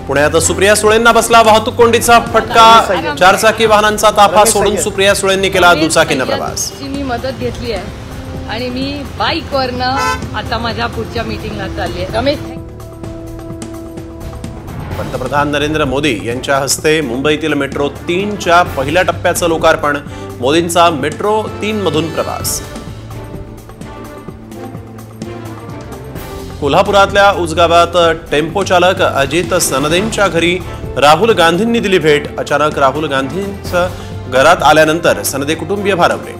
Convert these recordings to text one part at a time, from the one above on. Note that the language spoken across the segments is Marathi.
पुण्यात सुप्रिया सुळेंना बसला वाहतूक कोंडीचा फटका। चारचाकी वाहनांचा ताफा सोडून सुप्रिया सुळेंनी केला दुचाकीने प्रवास। मी मदत घेतली आहे आणि मी बाईकवरनं आता माझ्या पुढच्या मीटिंगला चालली आहे। रमेश, पंतप्रधान नरेंद्र मोदी यांच्या हस्ते मुंबईतील मेट्रो 3च्या पहिल्या टप्प्याचं लोकार्पण। मोदींचा मेट्रो 3 मधून प्रवास। कोल्हापुरातल्या उजगावात टेम्पो चालक अजित सनदेंच्या घरी राहुल गांधींनी दिली भेट। अचानक राहुल गांधींच्या घरात आल्यानंतर सनदे कुटुंबीय भारावले।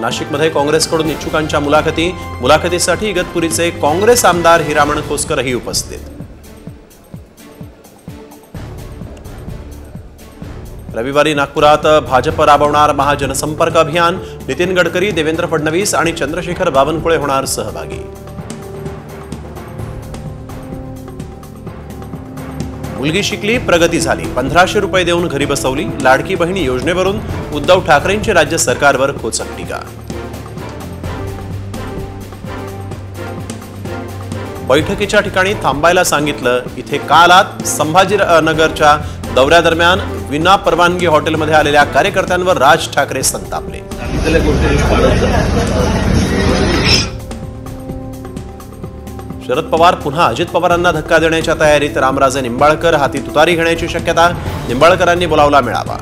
नाशिकमध्ये काँग्रेसकडून इच्छुकांच्या मुलाखतीसाठी इगतपुरीचे काँग्रेस आमदार हिरामण खोसकरही उपस्थित। रविवारी नागपुरात भाजप राबवणार महाजनसंपर्क अभियान। नितीन गडकरी, देवेंद्र फडणवीस आणि चंद्रशेखर बावनकुळे होणार सहभागी। मुलगी शिकली, प्रगती झाली, 1500 रुपये देऊन घरी बसवली। लाडकी बहिणी योजनेवरून उद्धव ठाकरेंची राज्य सरकारवर खोचक टीका। बैठकीच्या ठिकाणी थांबायला सांगितलं, इथे का आलात? संभाजीनगरच्या दौऱ्यादरम्यान विना परवानगी हॉटेलमध्ये आलेल्या कार्यकर्त्यांवर राज ठाकरे संतापले। शरद पवार पुन्हा अजित पवारांना धक्का देण्याच्या तयारीत। रामराजे निंबाळकर हाती तुतारी घेण्याची शक्यता। निंबाळकरांनी बोलावला मेळावा।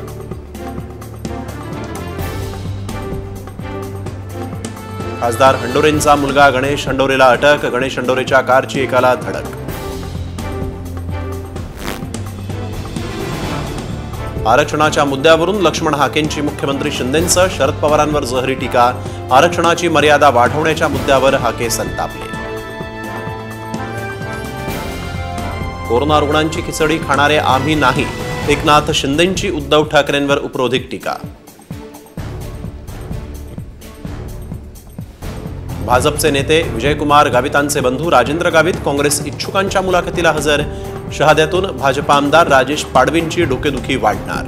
खासदार हंडोरेंचा मुलगा गणेश हंडोरेला अटक। गणेश हंडोरेच्या कारची एकाला धडक। आरक्षणाच्या मुद्द्यावरून लक्ष्मण हाकेंची मुख्यमंत्री शिंदेंचं शरद पवारांवर जहरी टीका। आरक्षणाची मर्यादा वाढवण्याच्या मुद्द्यावर हाके संतापले। कोरोना रुग्णांची खिचडी खाणारे आम्ही नाही, एकनाथ शिंदेंची उद्धव ठाकरेंवर उपरोधिक टीका। भाजपचे नेते विजयकुमार गावितांचे बंधू राजेंद्र गावित काँग्रेस इच्छुकांच्या मुलाखतीला हजर। शहाद्यातून भाजप आमदार राजेश पाडवींची डोकेदुखी वाढणार।